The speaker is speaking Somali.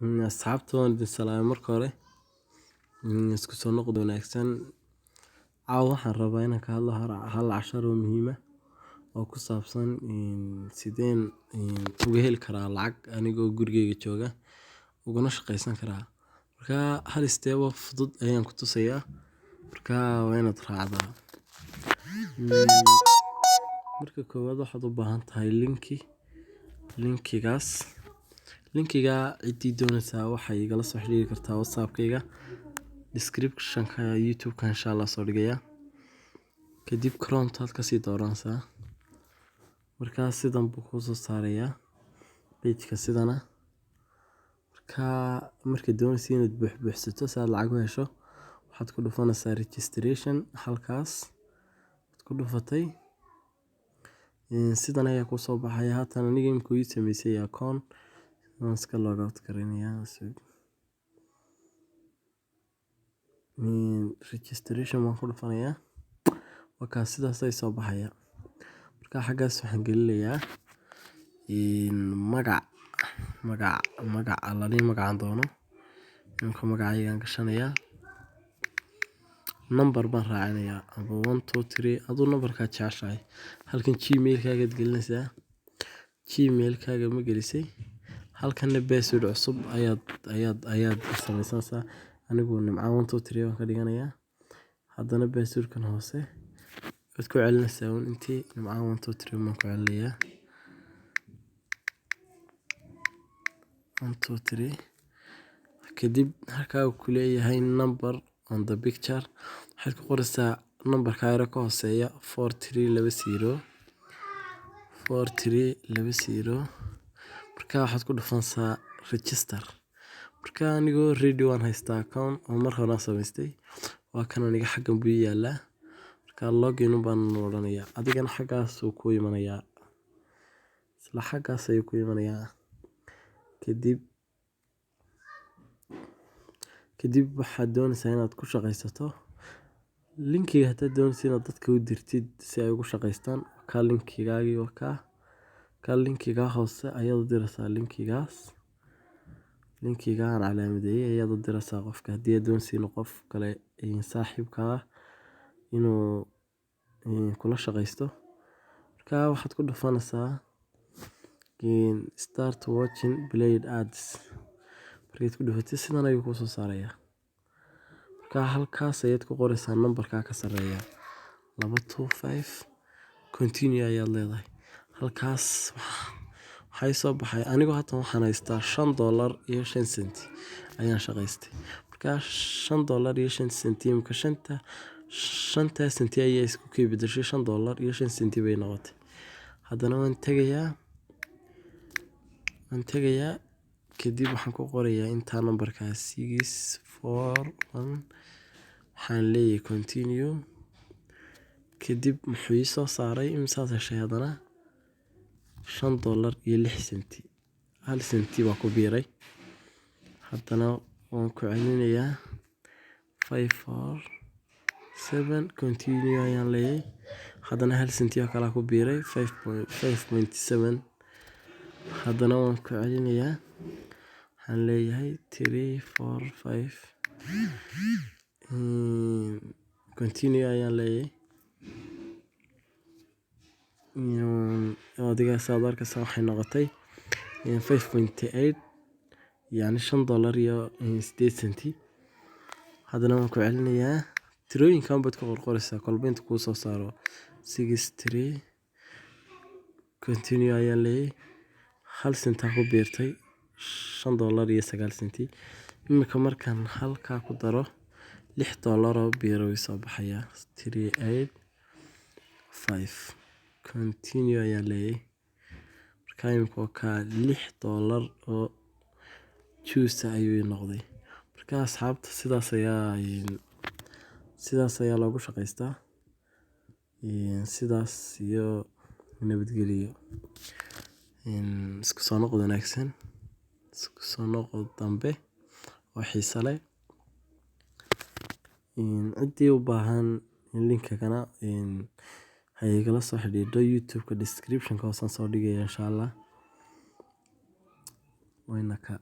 asxaabta waan idin salaamay marka hore. Isku soo noqod wanaagsan. Caawa waxaan rabaa inaan ka hadlo hal cashar oo muhiim ah oo ku saabsan sideen uga heli karaa lacag anigoo gurigeyga jooga uguna shaqaysan karaa. Marka hal step oo fudud ayaan ku tusayaa. Marka waa inaad raacdaa. Marka koowaad waxaad u baahan tahay linkiga cidii doonaysa waxay igala soo xiriiri kartaa WhatsApp-kayga description-ka YouTube-ka insha Allah soo dhigaya. Kadib Chrome taad ka sii dooranaysaa. Marka sidan buu ku soo saarayaa page-ka sidana. Marka doonaysa inaad buuxsato si aad lacag u hesho waxaad ku dhufanaysaa registration halkaas ku dhufatay. Sidan ayaa ku soo baxaya haatan aniga imku ii sameysay account iska log out garanayaa. Registration waan ku dhufanayaa. Wakaas sidaas ay soo baxaya. Marka xaggaas waxaan gelinayaa magac magacaan doono. Imka magacaygaan gashanayaa. Number baan raacinayaa 123 aduu numberka jeceshahay. Halkan Gmail-kaaga gelinaysaa. Gmail-kaaga ma gelisay. Halkan password cusub ayaad samaysanaysaa. Anigu nimca 123 waan ka dhiganayaa. Haddana password-kan hoose waad ku celinaysaa intii nimca 123 ma ku celinayaa. 123 kadib halkaa uu ku leeyahay number on the picture waxaad ku qoraysaa numberka ayra ka hooseeya 4320 marka waxaad ku dhufanaysaa register. Marka anigoo ready waan haystaa account oo mar hore samaystay waa kan aniga xaggan buu yaalaa. Marka login baan oranayaa adigana xaggaas uu ku imanayaa isla xaggaas ayuu ku imanayaa. kadib waxaad doonaysaa inaad ku shaqaysato linkiga hadaad doonaysa inaad dadka u dirtid si ay ugu shaqaystaan ka linkigaagii oo ka linkiga hoose ayaad u diraysaa linkigaan calaamadeeyay ayaad u diraysaa qofka haddii aad doonaysa inuu qof kale saaxiibka inuu kula shaqaysto. Marka waxaad ku dhufanaysaa start watching played ads. Markaad ku dhufatid sidan ayuu ku soo saarayaa. Marka halkaas ayaad ku qoraysaa numberka ka sarreeya 225 continue ayaad leedahay. Halkaas waxay soo baxay anigu hata waxaan haystaa $5.05 ayaan shaqaystay. Marka $5.05 imka shanta senti ayaa isku bedeshay $5.05 bay noqotay. Haddana waan tagayaa kadib waxaan ku qorayaa inta numberkaas 641 waxaan leeyahay continue. Kadib muxuu ii soo saaray imsaas heshay haddana $5.06 hal senti baa ku biiray. Haddana waan ku celinayaa 547 continue ayaan leeyahay. Haddana hal senti oo kale ku biiray 5.7 haddana waan ku celinayaa waxaan leeyahay 345 continue ayaan leeyahay. adiga saad arkaysaa waxay noqotay 5.8 yani $5.08. haddana waan ku celinayaa tirooyinkan baad ku qoraysaa kolba inta kuu soo saaro 63 continue ayaan leeyahay. hal senti ku biirtay $5.09. imika markaan halkaa ku daro $6 oo biiro way soo baxaya 385 continue ayaan leeyahay. Marka imika ka $6 oo juice ayuu noqday. Marka asxaabta sidaas ayaa lagu shaqaystaa. sidaas iyo nabadgelyo. isku soo noqod wanaagsan. isku soo noqod dambe oo xiiso leh. cidii u baahan linkigana ha igala soo xiriirto YouTube-ka description-ka hoose soo dhigaya insha Allah. Waynaka